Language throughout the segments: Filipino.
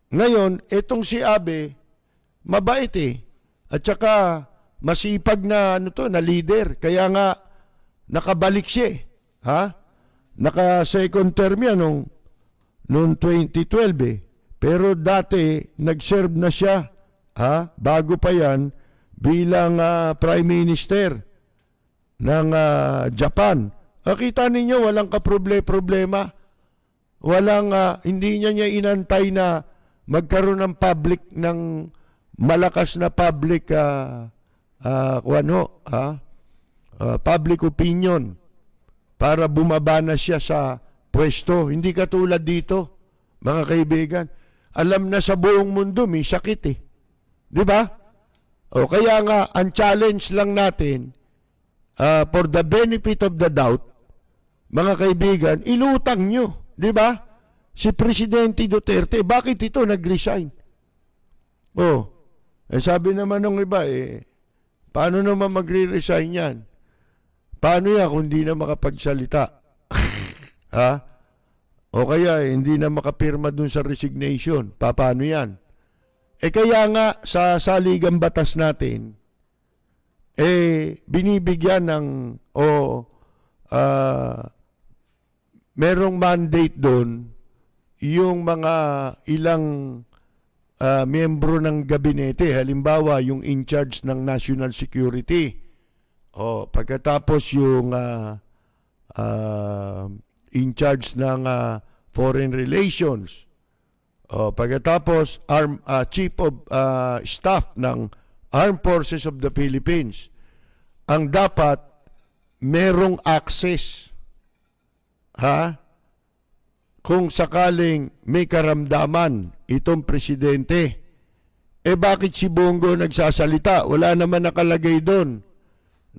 Ngayon, etong si Abe, mabait eh. At saka masipag na na leader. Kaya nga nakabalik siya eh. Ha? Naka second term yan noong 2012 eh. Pero dati nag-serve na siya, ha? Bago pa yan bilang Prime Minister ng Japan. Nakita ninyo walang kaproblema. Walang hindi niya inantay na magkaroon ng malakas na public public opinion para bumaba na siya sa pwesto. Hindi katulad dito, mga kaibigan. Alam na sa buong mundo may sakit eh. 'Di ba? O kaya nga ang challenge lang natin for the benefit of the doubt, mga kaibigan, ilutang nyo. 'Di ba? Si Presidente Duterte, bakit ito nag-resign? Sabi naman ng iba, paano naman magre-resign yan? Paano yan kung hindi na makapagsalita? Ha? O kaya hindi na makapirma dun sa resignation. Paano yan? Kaya nga sa saligang batas natin, binibigyan ng merong mandate doon yung mga ilang miyembro ng gabinete, halimbawa yung in charge ng national security, pagkatapos yung in charge ng foreign relations, pagkatapos chief of staff ng Armed Forces of the Philippines, ang dapat merong access, kung sakaling may karamdaman itong presidente. Bakit si Bongo nagsasalita? Wala naman nakalagay doon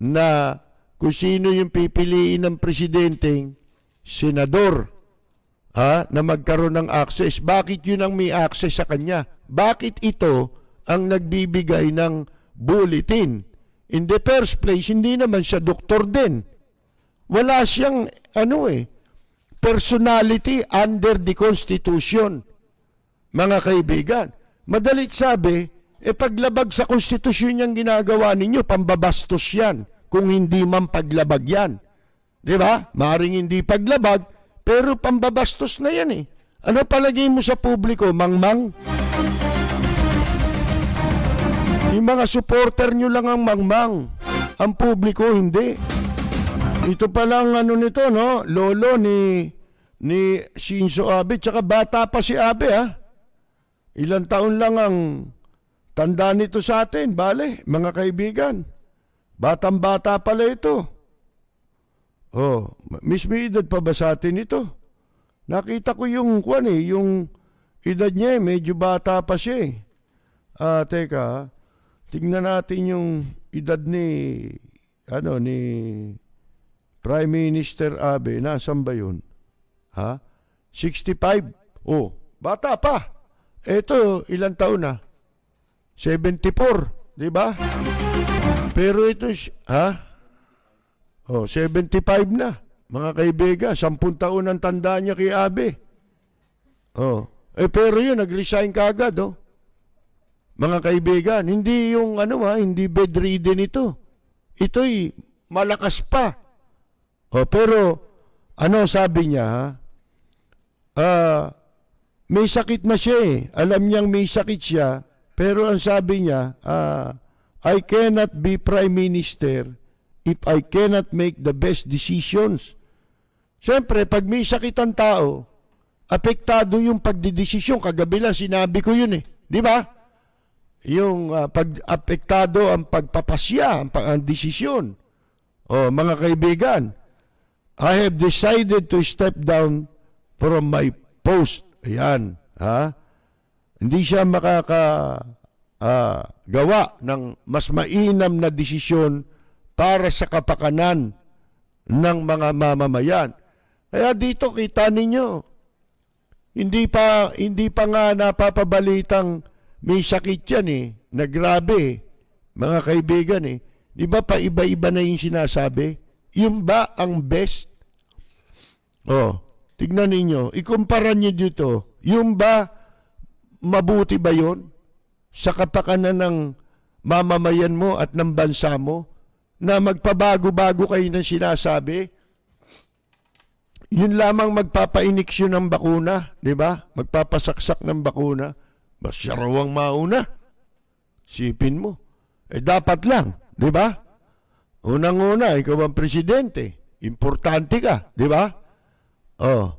na kung sino yung pipiliin ng presidenteng senador na magkaroon ng access. Bakit yun ang may access sa kanya? Bakit ito ang nagbibigay ng bulletin? In the first place, hindi naman siya doktor din. Wala siyang personality under the Constitution. Mga kaibigan, madalit sabi, paglabag sa Constitution yung ginagawa ninyo, pambabastos yan, kung hindi man paglabag yan. Di ba? Maring hindi paglabag, pero pambabastos na yan eh. Ano palagay mo sa publiko, mangmang? Yung mga supporter nyo lang ang mangmang. Ang publiko, hindi. Ito palang nito, no? Lolo ni Shinzo Abe, tsaka bata pa si Abe, ha? Ilang taon lang ang tanda nito sa atin, bale, mga kaibigan. Batang-bata pala ito. Mismo edad pa ba sa atin ito? Nakita ko yung edad niya, medyo bata pa siya eh. Teka, tingnan natin yung edad ni Prime Minister Abe. Nasaan ba yun? 65? Bata pa. Ito, ilang taon na? 74, di ba? Pero ito, 75 na. Mga kaibigan, 10 taon ang tanda niya kay Abe. Pero yun, nag-resign ka agad, Mga kaibigan, hindi yung hindi bedridden ito. Ito'y malakas pa. Pero, sabi niya, may sakit na siya eh. Alam niyang may sakit siya, pero ang sabi niya, I cannot be Prime Minister if I cannot make the best decisions. Siyempre, pag may sakit ang tao, apektado yung pagdidesisyon. Kagabi lang, sinabi ko yun eh. Di ba? Yung apektado ang pagpapasya, ang desisyon. Mga kaibigan, I have decided to step down from my post. Ayan. Hindi siya gawa ng mas mainam na desisyon para sa kapakanan ng mga mamamayan. Kaya dito kita ninyo, hindi pa nga napapabalitang may sakit yan eh, na grabe, mga kaibigan eh. Di ba pa iba-iba na yung sinasabi? Yung ba ang best? Tignan ninyo, ikumpara nyo dito, yung ba mabuti ba yon sa kapakanan ng mamamayan mo at ng bansa mo na magpabago-bago kayo ng sinasabi? Yun lamang magpapainiksyon ng bakuna, di ba? Magpapasaksak ng bakuna. Bas siya raw ang mauna. Sipin mo. Dapat lang, di ba? Unang-una, ikaw ang presidente. Importante ka, di ba? Oh.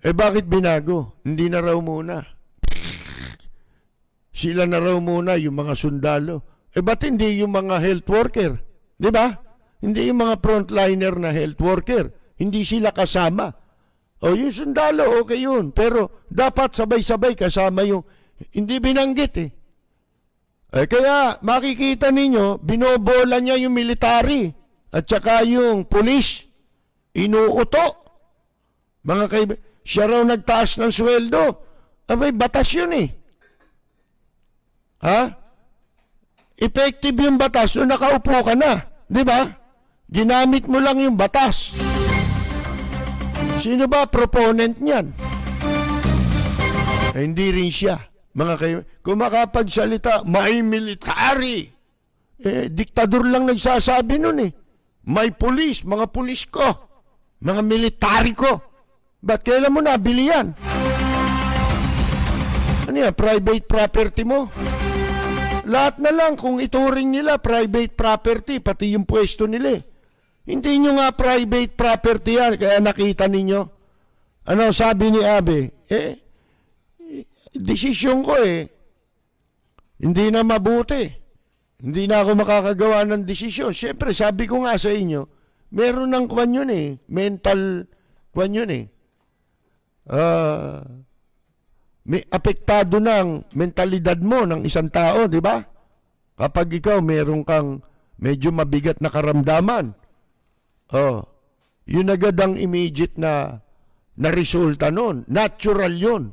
Bakit binago? Hindi na raw muna. Sila na raw muna, yung mga sundalo. Ba't hindi yung mga health worker? Di ba? Hindi yung mga frontliner na health worker. Hindi sila kasama. Yung sundalo, okay yun. Pero dapat sabay-sabay kasama yung... Hindi binanggit eh. Kaya makikita ninyo, binobola niya yung military at saka yung police. Inuuto. Mga kaibigan, siya raw nagtaas ng sweldo. Batas yun eh. Ha? Effective yung batas nung nakaupo ka na. Di ba? Ginamit mo lang yung batas. Sino ba proponent niyan? Hindi rin siya. Mga kaibigan, kung makapagsalita, may military. Diktador lang nagsasabi nun eh. May police, mga police ko. Mga military ko. Ba't kailan mo nabili yan? Ano yan? Private property mo? Lahat na lang kung ituring nila private property, pati yung pwesto nila. Hindi nyo nga private property yan, kaya nakita ninyo. Ano sabi ni Abe? Desisyon ko hindi na mabuti. Hindi na ako makakagawa ng desisyon. Siyempre, sabi ko nga sa inyo, meron ng kwan yun mental kwan yun may apektado ng mentalidad mo ng isang tao, di ba? Kapag ikaw meron kang medyo mabigat na karamdaman, yun agad ang immediate na resulta nun. Natural yun.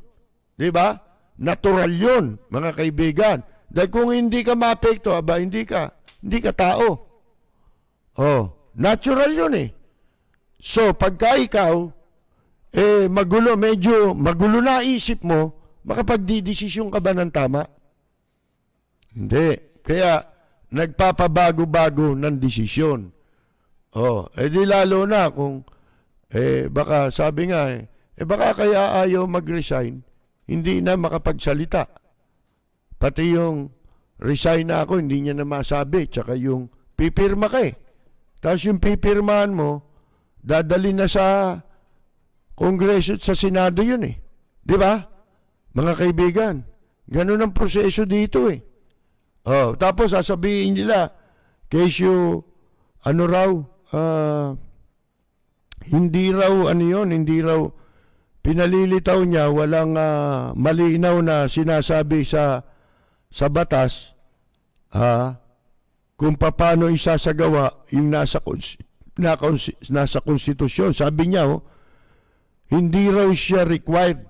Di ba? Natural yun, mga kaibigan. Dahil kung hindi ka maapekto, hindi ka tao. Natural yun eh. So, pagka ikaw, medyo magulo na isip mo, makapagdidesisyon ka ba ng tama? Hindi. Kaya, nagpapabago-bago ng desisyon. Di lalo na kung, baka, sabi nga baka kaya ayaw mag-resign, hindi na makapagsalita. Pati yung resign na ako, hindi niya na masabi, tsaka yung pipirma ka Tapos yung pipirmahan mo, dadali na sa Kongreso at sa Senado yun Di ba? Mga kaibigan, ganun ang proseso dito tapos sasabihin nila, kesyo, hindi raw pinalilitaw niya, walang malinaw na sinasabi sa batas, kung paano isasagawa yung nasa konstitusyon. Sabi niya, hindi raw siya required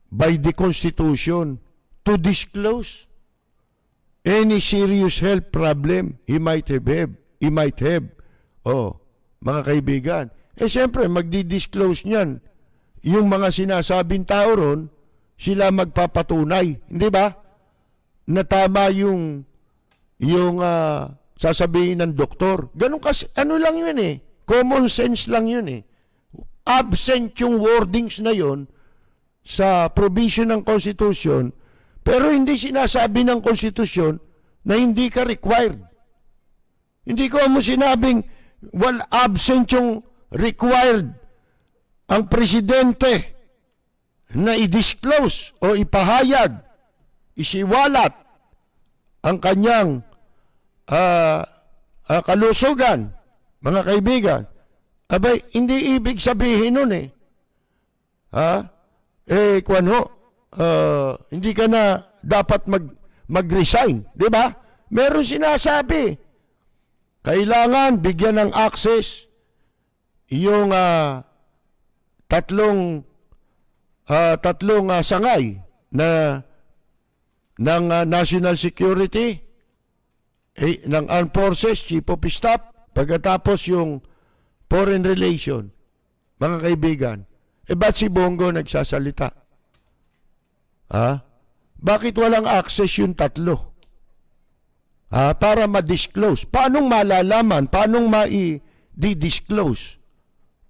by the Constitution to disclose any serious health problem he might have. Mga kaibigan. Siyempre, magdi-disclose niyan. Yung mga sinasabing tao ron, sila magpapatunay. Hindi ba? Na tama yung sasabihin ng doktor. Ganun kasi, ano lang yun Common sense lang yun Absent yung wordings na yun sa provision ng Constitution, pero hindi sinasabi ng Constitution na hindi ka required. Hindi ko mo sinabing absent yung required ang presidente na i-disclose o ipahayag, isiwalat ang kanyang kalusugan, mga kaibigan. Hindi ibig sabihin nun hindi ka na dapat mag-resign, di ba? Meron sinasabi, kailangan bigyan ng access yung tatlong sangay ng national security, ng armed forces, chief of staff, pagkatapos yung foreign relation, mga kaibigan. Ba't si Bongo nagsasalita? Ha? Bakit walang access yung tatlo? Para ma-disclose. Paanong malalaman? Paanong ma-disclose?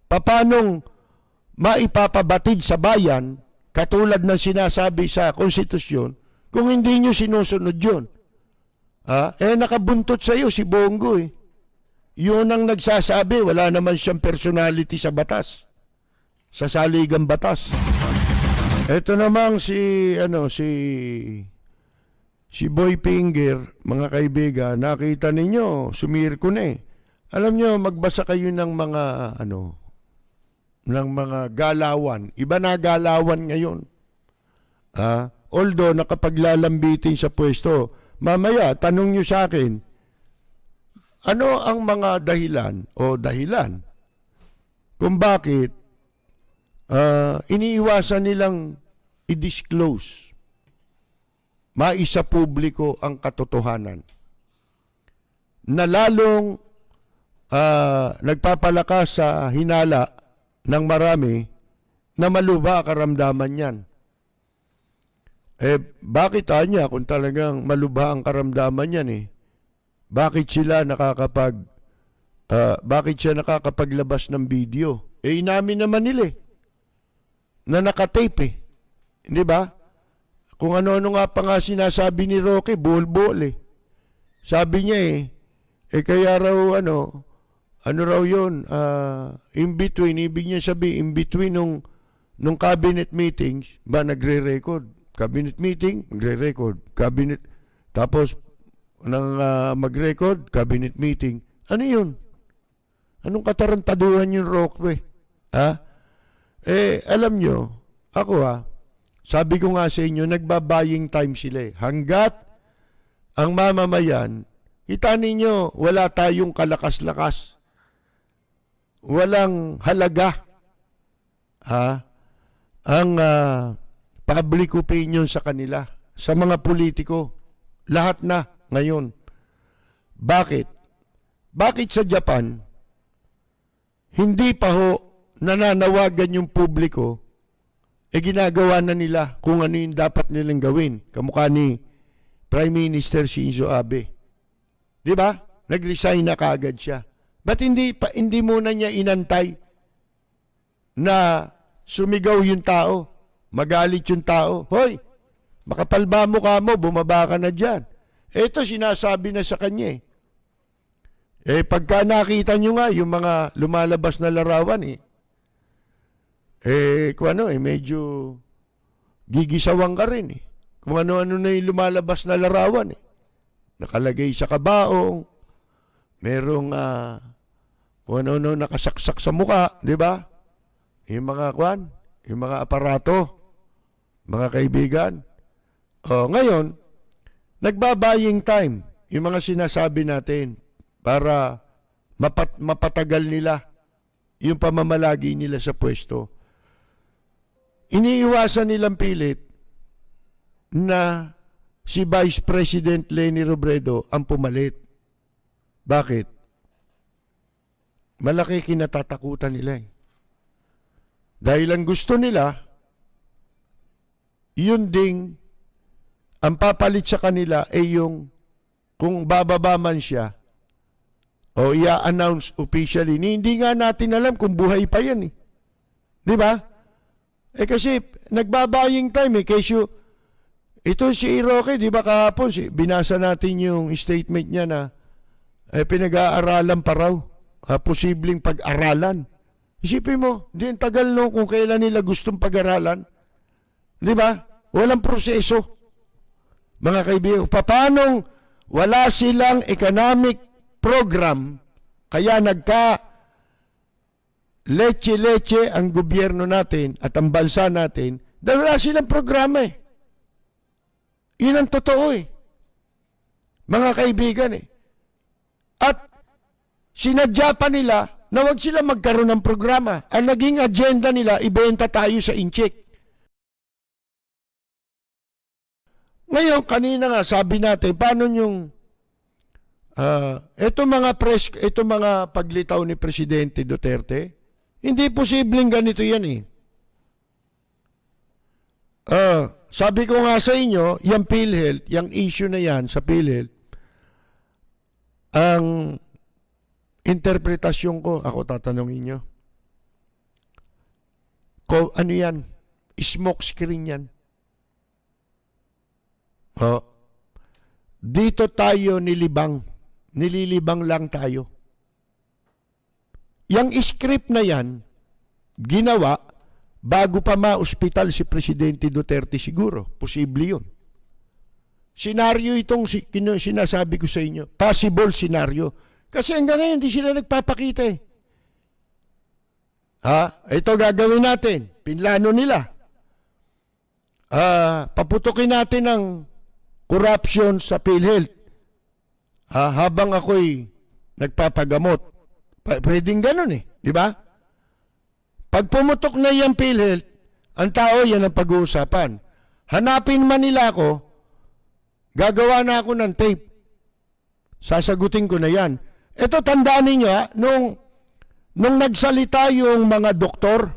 Paanong maipapabatid sa bayan, katulad ng sinasabi sa konstitusyon, kung hindi nyo sinusunod yun? Nakabuntot sa iyo si Bongo eh. Yun ang nagsasabi, wala naman siyang personality sa batas. Sa saligang batas. Ito namang si Boy Finger, mga kaibigan, nakita ninyo, sumirko na eh. Alam nyo, magbasa kayo ng mga galawan. Iba na galawan ngayon. Although nakapaglalambitin sa pwesto, mamaya, tanong nyo sa akin, ano ang mga dahilan kung bakit iniiwasan nilang i-disclose, maisa publiko ang katotohanan, na lalong nagpapalakas sa hinala ng marami na maluba karamdaman yan. Bakit anya kung talagang malubha ang karamdaman yan eh? Bakit siya nakakapaglabas ng video? Inamin naman nila na nakatape eh. Hindi ba? Kung ano-ano nga pa nga sinasabi ni Roque, buol-buol eh. Sabi niya kaya raw ano raw yun, in between, ibig niya sabihin, in between nung cabinet meetings, nagre-record. Cabinet meeting, magre-record. Cabinet, tapos, nang mag-record, cabinet meeting. Ano yun? Anong katarantaduhan yung Roque? Alam nyo, ako sabi ko nga sa inyo, nagbabaying time sila eh. Hanggat ang mamamayan, kita ninyo, wala tayong kalakas-lakas. Walang halaga. Ang public opinion sa kanila, sa mga politiko. Lahat na ngayon. Bakit? Bakit sa Japan, hindi pa nananawagan yung publiko, ginagawa na nila kung ano yung dapat nilang gawin. Kamukha ni Prime Minister Shinzo Abe. Di ba? Nag-resign na kaagad siya. Ba't hindi muna niya inantay na sumigaw yung tao, magalit yung tao? Hoy, makapalba mukha mo, bumaba ka na dyan. Ito sinasabi na sa kanya pagka nakita nyo nga yung mga lumalabas na larawan medyo gigisawang ka rin Kung ano-ano na yung lumalabas na larawan Nakalagay sa kabaong, merong kung ano-ano nakasaksak sa mukha, di ba? Yung mga aparato, mga kaibigan. Ngayon, nagbabaying time yung mga sinasabi natin para mapatagal nila yung pamamalagi nila sa pwesto. Iniiwasan nilang pilit na si Vice President Leni Robredo ang pumalit. Bakit? Malaki kinatatakutan nila Dahil ang gusto nila, yun ding ang papalit sa kanila yung kung bababa man siya o i-announce officially, hindi nga natin alam kung buhay pa yan Di ba? Kasi nagbabaying time Kesyo, ito si Roque, di ba kahapon, binasa natin yung statement niya na pinag-aaralan pa raw. Posibleng pag-aralan. Isipin mo, di ang tagal kung kailan nila gustong pag-aralan. Di ba? Walang proseso. Mga kaibigan, paanong wala silang economic program, kaya leche-leche ang gobyerno natin at ang bansa natin, dahil wala silang programa Yun ang totoo Mga kaibigan At sinadya pa nila na wag sila magkaroon ng programa. Ang naging agenda nila, ibenta tayo sa incheck. Ngayon, kanina nga, sabi natin, paano yung ito mga paglitaw ni Presidente Duterte, hindi posibleng ganito yan sabi ko nga sa inyo, yung PhilHealth, yung issue na yan sa PhilHealth, ang interpretasyon ko, ako tatanungin nyo, ano yan? Smoke screen yan. Oh. Dito tayo nililibang lang tayo. Yang script na yan, ginawa, bago pa ma-ospital si Presidente Duterte siguro. Posible yun. Senaryo itong sinasabi ko sa inyo. Possible senaryo. Kasi hanggang ngayon, hindi sila nagpapakita eh. Ito gagawin natin. Pinlano nila. Paputukin natin ang corruption sa PhilHealth. Habang ako'y nagpapagamot. Pwedeng ganun eh. Di ba? Pag pumutok na yung PhilHealth, ang tao yan ang pag-uusapan. Hanapin man nila ako, gagawa na ako ng tape. Sasagutin ko na yan. Ito, tandaan ninyo, nung nagsalita yung mga doktor,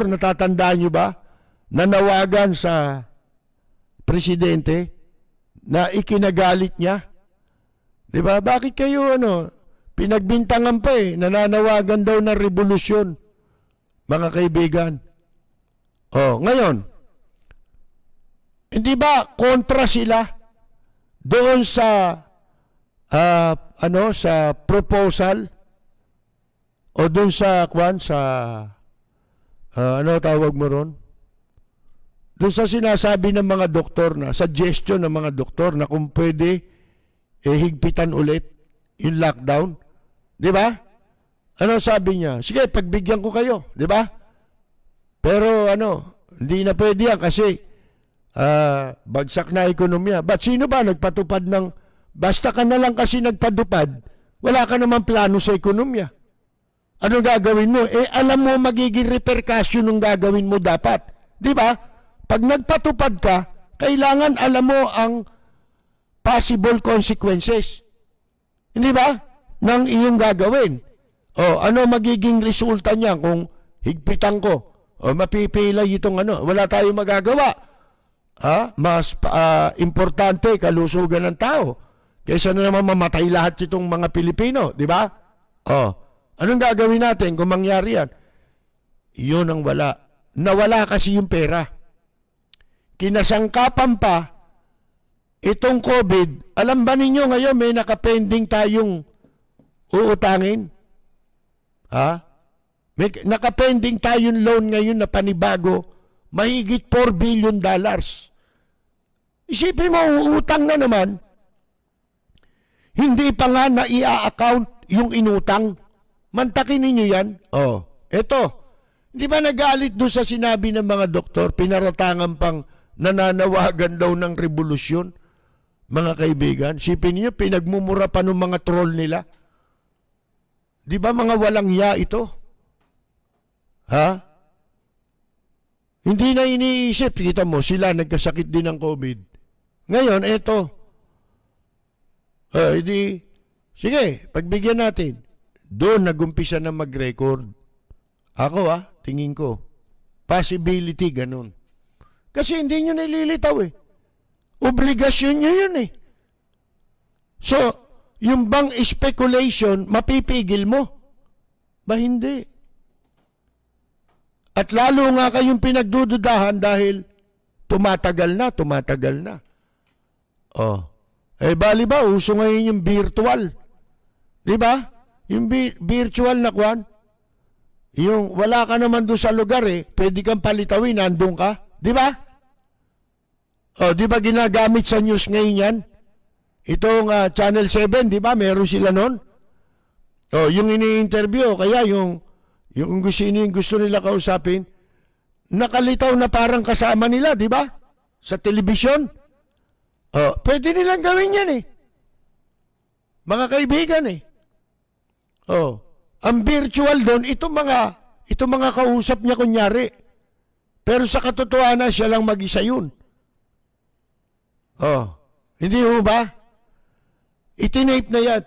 natatandaan nyo ba, nanawagan sa presidente na ikinagalit niya. Di ba? Bakit kayo, pinagbintangan pa nananawagan daw ng revolusyon, mga kaibigan. Ngayon, hindi ba kontra sila doon sa sa proposal o doon sa tawag mo ron? Doon sa sinasabi ng mga doktor na suggestion ng mga doktor na kung pwede higpitan ulit yung lockdown, 'di ba? Ano sabi niya? Sige, pagbigyan ko kayo, 'di ba? Pero hindi na pwede yan kasi bagsak na ekonomiya. But sino ba nagpatupad ng, basta ka na lang kasi nagpadupad, wala ka naman plano sa ekonomiya. Ano gagawin mo? Alam mo magiging repercussion ng gagawin mo dapat. Di ba? Pag nagpatupad ka, kailangan alam mo ang possible consequences. Hindi ba? Ng iyong gagawin. Ano magiging resulta niya kung higpitan ko? Mapipilay itong wala tayong magagawa. Mas importante kalusugan ng tao kaysa na naman mamatay lahat itong mga Pilipino, di ba? Anong gagawin natin kung mangyari yan? Yun ang wala. Nawala kasi yung pera. Kinasangkapan pa itong COVID. Alam ba ninyo ngayon may nakapending tayong uutangin? May nakapending tayong loan ngayon na panibago, mahigit $4 billion. Isipin mo, uutang na naman, hindi pa nga na i-account yung inutang. Mantakin ninyo yan. Eto, hindi ba nagalit doon sa sinabi ng mga doktor, pinaratangan pang nananawagan daw ng revolusyon? Mga kaibigan, isipin niyo, pinagmumura pa ng mga troll nila. Di ba mga walang ya ito? Hindi na iniisip. Kita mo, sila nagkasakit din ng COVID. Ngayon, eto. Sige, pagbigyan natin. Doon nagumpisa na mag-record. Ako tingin ko, possibility ganun. Kasi hindi nyo nililitaw Obligasyon nyo yun So, yung bang speculation, mapipigil mo? Ba hindi? At lalo nga kayong pinagdududahan dahil tumatagal na. Bali ba, uso ngayon yung virtual. Di ba? Yung virtual na kwan, yung wala ka naman doon sa lugar pwede kang palitawin, nandun ka. Di ba? Di ba ginagamit sa news ngayon yan? Itong Channel 7, di ba? Meron sila nun. Yung ini-interview, kaya yung gusto nila kausapin, nakalitaw na parang kasama nila, di ba? Sa telebisyon. Pwede nilang gawin yan Mga kaibigan Ang virtual doon, itong mga kausap niya kunyari. Pero sa katotohanan, siya lang mag-isa yun. Hindi ba? Itinape na yan,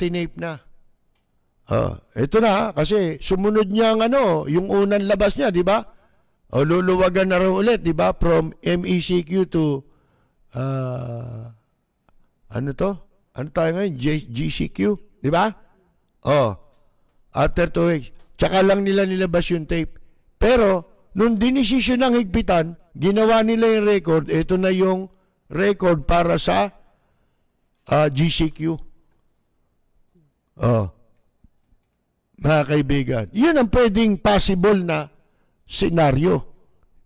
Ito na kasi sumunod niya yung unang labas niya, di ba? O luluwagan na raw ulit, di ba? From MECQ to, ano to? Ano tayo ngayon? GCQ, di ba? Oh, after 2 weeks. Tsaka lang nila nilabas yung tape. Pero, nung dinesisyon ng higpitan, ginawa nila yung record, ito na yung record para sa GCQ. Oh. Mga kaibigan, yun ang pwedeng possible na senaryo.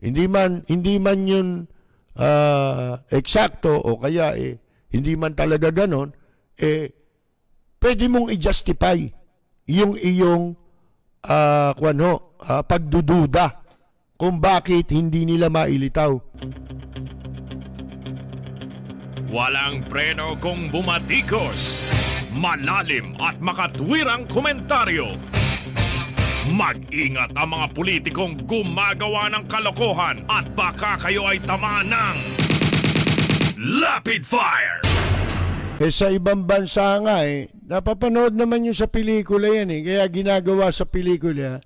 Hindi man yun eksakto o kaya hindi man talaga ganon, pwede mong i-justify yung iyong pagdududa kung bakit hindi nila mailitaw. Walang preno kung bumatikos. Malalim at makatwirang komentaryo. Mag-ingat ang mga politikong gumagawa ng kalokohan at baka kayo ay tamaan ng Rapid Fire! Sa ibang bansa nga napapanood naman yung sa pelikula yan kaya ginagawa sa pelikula,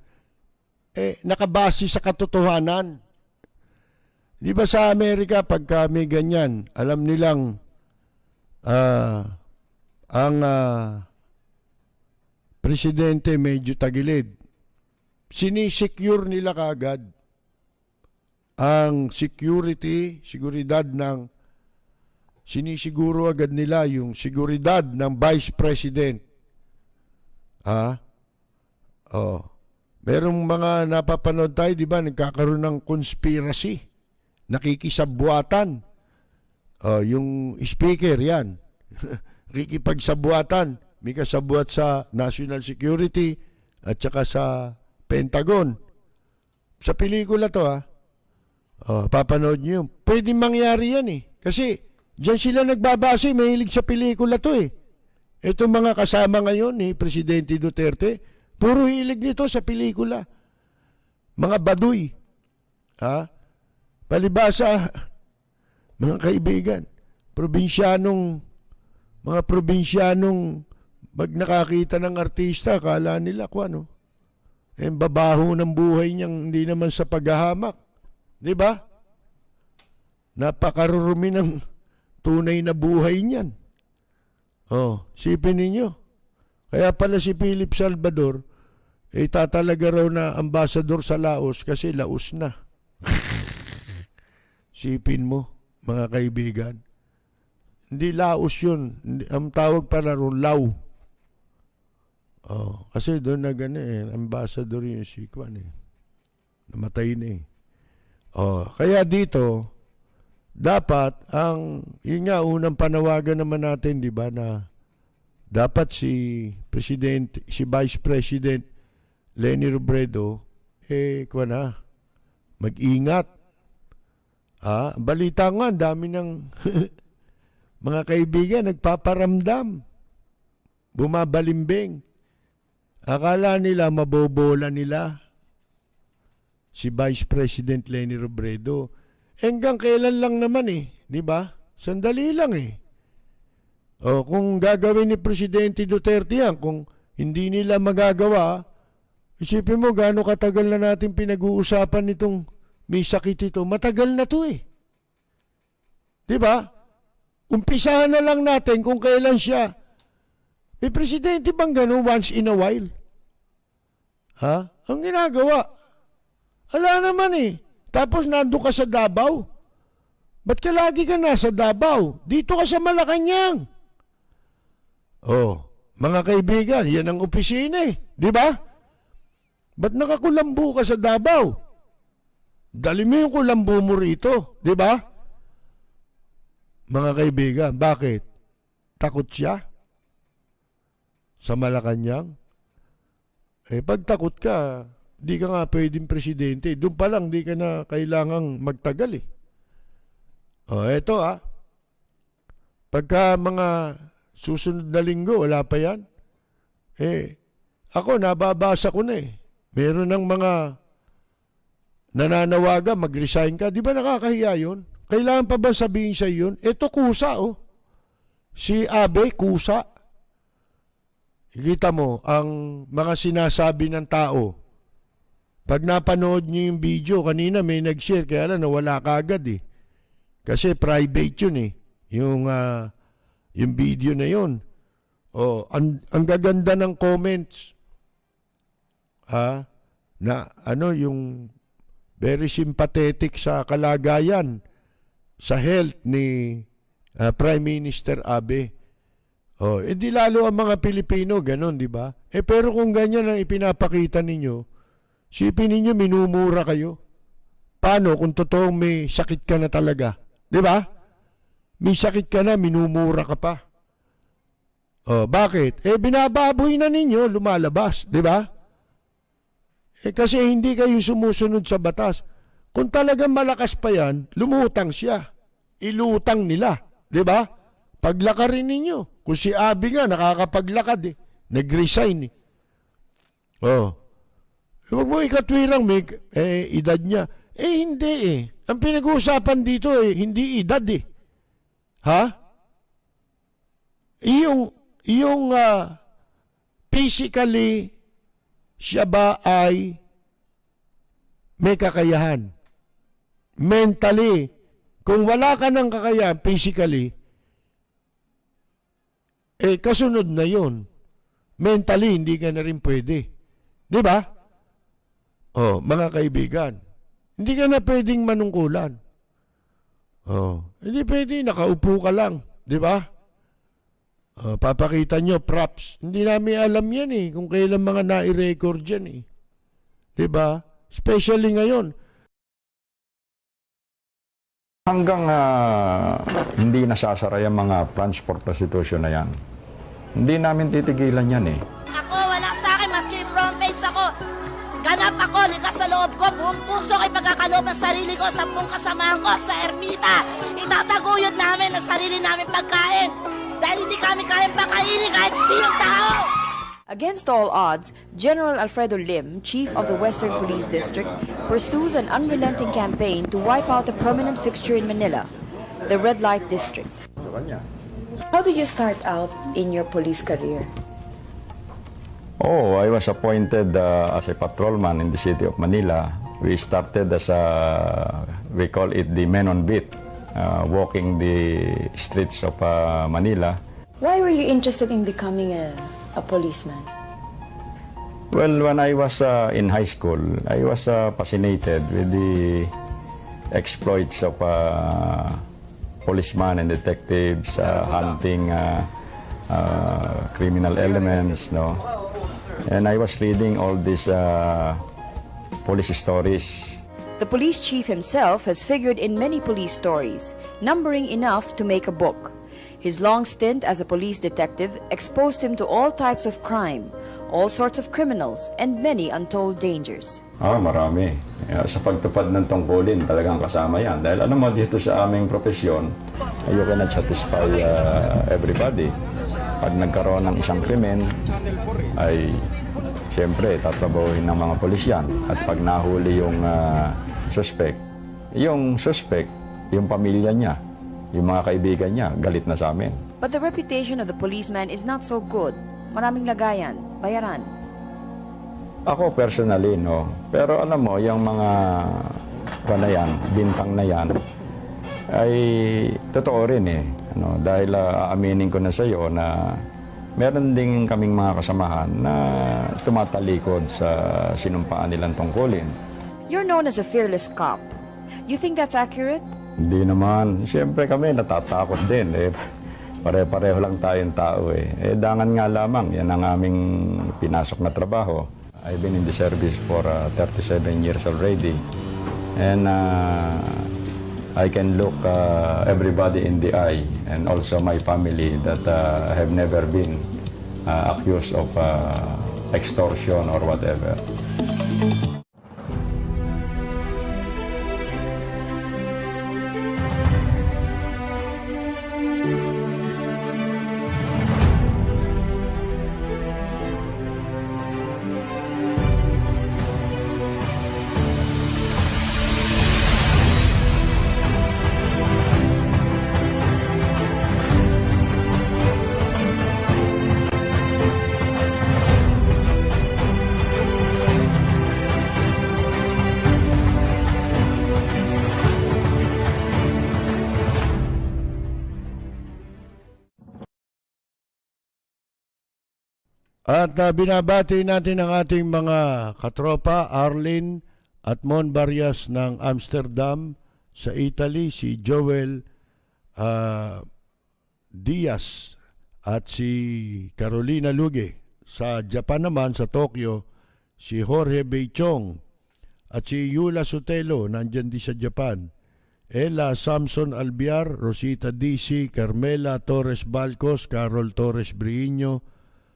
nakabase sa katotohanan. Di ba sa Amerika, pagka may ganyan, alam nilang, ang presidente medyo tagilid, sinisecure nila kaagad ang seguridad ng, sinisiguro agad nila yung seguridad ng Vice President. Merong mga napapanood tayo, di ba, nagkakaroon ng conspiracy, nakikisabwatan. Yung speaker, yan. Kikipagsabuatan, may kasabuat sa National Security at saka sa Pentagon. Sa pelikula to papanood nyo yun. Pwede mangyari yan Kasi dyan sila nagbabase, mahilig sa pelikula to Itong mga kasama ngayon ni Presidente Duterte, puro hilig nito sa pelikula. Mga baduy. Palibasa, mga kaibigan, mga probinsyanong pag nakakita ng artista, akala nila babaho ng buhay niyang hindi naman sa paghahamak. Di ba? Napakarurumi ng tunay na buhay niyan. Sipin ninyo. Kaya pala si Philip Salvador, tatalaga raw na ambasador sa Laos kasi Laos na. Sipin mo, mga kaibigan. Hindi Laos yun. Ang tawag pala ron, Lao. Kasi doon na ambassador yung si Kwan Namatay na kaya dito, dapat, yun nga, unang panawagan naman natin, di ba, na dapat si Vice President Leni Robredo, mag-ingat. Balita nga, dami ng mga kaibigan, nagpaparamdam. Bumabalimbing. Akala nila, mabobola nila si Vice President Leni Robredo. Hanggang kailan lang naman di ba? Sandali lang kung gagawin ni Presidente Duterte yan, kung hindi nila magagawa, isipin mo gaano katagal na natin pinag-uusapan nitong may sakit ito. Matagal na to di ba? Umpisahan na lang natin kung kailan siya. May presidente bang gano'n once in a while? Ang ginagawa. Ala naman Tapos nandun ka sa Davao. Ba't ka lagi ka nasa Davao? Dito ka sa Malacanang. Mga kaibigan, yan ang opisina di ba? Ba't nakakulambo ka sa Davao? Dali mo yung kulambo mo rito, di ba? Mga kaibigan, bakit? Takot siya? Sa Malacanang? Pag takot ka, di ka nga pwedeng presidente. Doon pa lang, di ka na kailangang magtagal eto Pagka mga susunod na linggo, wala pa yan. Ako, nababasa ko na Meron ng mga nananawagan, mag-resign ka. Di ba nakakahiya yun? Kailangan pa ba sabihin sa yun? Ito kusa Si Abe, kusa. Kita mo, ang mga sinasabi ng tao Pag napanood nyo yung video, kanina may nag-share, kaya lang nawala kagad eh. Kasi private yun eh. Yung video na yun. Oh, ang gaganda ng comments. Na yung very sympathetic sa kalagayan, sa health ni Prime Minister Abe. Oh, di lalo ang mga Pilipino, ganon, di ba? Pero kung ganyan ang ipinapakita ninyo, sipin ninyo minumura kayo. Paano kung totoong may sakit ka na talaga? Di ba? May sakit ka na, minumura ka pa. Oh, bakit? Binababoy na ninyo, lumalabas, di ba? Kasi hindi kayo sumusunod sa batas. Kung talagang malakas pa yan, lumutang siya. Ilutang nila, di ba? Paglakarin ninyo. Kung si Abi nga, nakakapaglakad eh. Nag-resign eh. Oh. Huwag mo ikatwirang may edad niya. Hindi eh. Ang pinag-uusapan dito hindi edad eh. Ha? Yung physically, siya ba ay may kakayahan? Mentally, kung wala ka ng kakayahan physically, kasunod na yon. Mentally, hindi ka na rin pwede. Di ba? Oh, mga kaibigan, hindi ka na pwedeng manungkulan. Oh, hindi pwede, nakaupo ka lang. Di ba? Papakita nyo, props. Hindi namin alam yan eh, kung kailan mga nai-record yan eh. Diba? Especially ngayon. Hanggang hindi nasasara yung mga plans for prostitution na yan, hindi namin titigilan yan eh. Ako, wala sa akin, maski front page ako. Ganap ako, likas sa loob ko, buong puso ko'y pagkakaloob ng sarili ko, 10 kasamahan ko sa ermita. Itataguyod namin ang sarili namin pagkain. Dahil hindi kami kayang pakainin kahit sinong tao. Against all odds, General Alfredo Lim, Chief of the Western Police District, pursues an unrelenting campaign to wipe out a prominent fixture in Manila, the Red Light District. How did you start out in your police career? Oh, I was appointed as a patrolman in the city of Manila. We started as we call it the men on beat, walking the streets of Manila. Why were you interested in becoming a policeman? Well, when I was in high school, I was fascinated with the exploits of policemen and detectives, hunting criminal elements, no? And I was reading all these police stories. The police chief himself has figured in many police stories, numbering enough to make a book. His long stint as a police detective exposed him to all types of crime, all sorts of criminals, and many untold dangers. Marami. Sa pagtupad ng tungkulin, talagang kasama yan. Dahil alam mo, dito sa aming profesyon, you cannot satisfy everybody. Pag nagkaroon ng isang krimen, ay siyempre tatrabahuhin ng mga polisyan. At pag nahuli yung suspect, yung pamilya niya, yung mga kaibigan niya, galit na sa amin. But the reputation of the policeman is not so good. Maraming lagayan, bayaran. Ako personally, no. Pero alam mo, yung mga bintang na yan, ay totoo rin eh. Dahil aaminin ko na sa iyo na meron din kaming mga kasamahan na tumatalikod sa sinumpaan nilang tungkulin. You're known as a fearless cop. You think that's accurate? Hindi naman. Siyempre kami natatakot din. Pare-pareho lang tayong tao eh. Dangan nga lamang. Yan ang aming pinasok na trabaho. I've been in the service for 37 years already. And I can look everybody in the eye and also my family that have never been accused of extortion or whatever. At binabati natin ang ating mga katropa, Arlene at Mon Barrias ng Amsterdam sa Italy, si Joel Diaz at si Carolina Luge. Sa Japan naman, sa Tokyo, si Jorge Beichong at si Yula Sotelo, nandyan din sa Japan. Ella Samson Albiar, Rosita DC, Carmela Torres Balcos, Carol Torres Briño,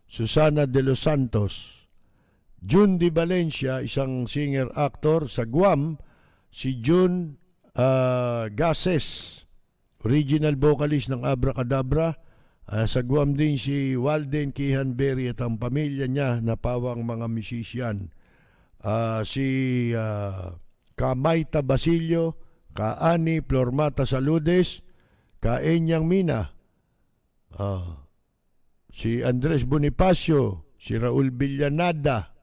Susana de los Santos, June Di Valencia, isang singer-actor sa Guam, si June Gases, original vocalist ng Abracadabra. Sa Guam din si Walden Kihanberry at ang pamilya niya na pawang mga musician. Si Kamaita Basilio, Kaani Flormata Saludes, Kaenyang Mina, si Andres Bonifacio, si Raul Villanada,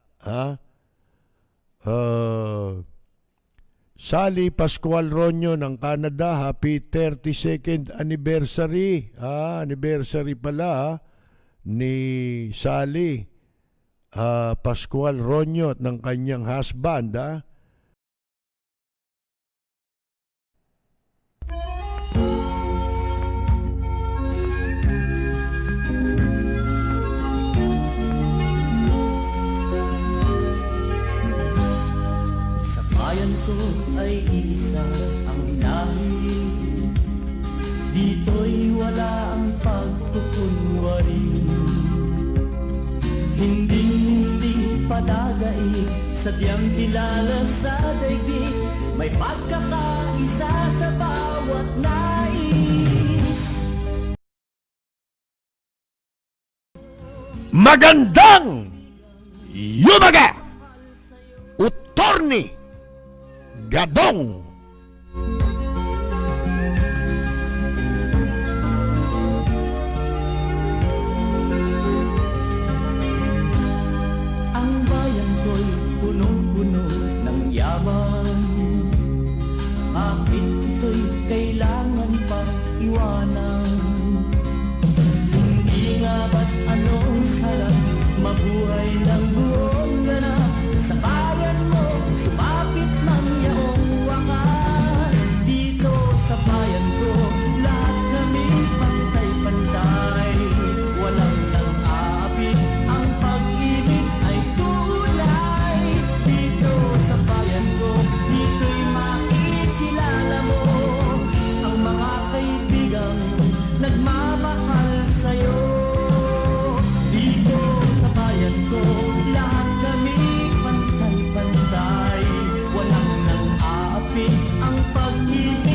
Sally Pascual Ronyo ng Canada, happy 32nd anniversary. Anniversary pala ni Sally Pascual Ronyo at ng kanyang husband. Bayan ko ay isa ang lahi, dito'y wala ang pagkukunwari. Hindi padagay, sadyang kilala sa daigdig, may pagkakaisa sa bawat nais. Magandang yumaga! Utorni Gadong! Ang bayan ko'y punong-puno ng yaman, bakit ito'y kailangan pang iwanan? Hindi nga ba't anong sarap mabuhay ng buong ganap sa bayan mo, sumapit ng yaong wakas. Dito sa bayan ko, lahat kami pantay-pantay, walang nang-aapit, ang pag-ibig ay tunay. Dito sa bayan ko, dito'y makikilala mo ang mga kaibigang nagmamahal sa'yo. Dito sa bayan ko, lahat kami pantay-pantay, walang nang-aapit, ang pag-ibig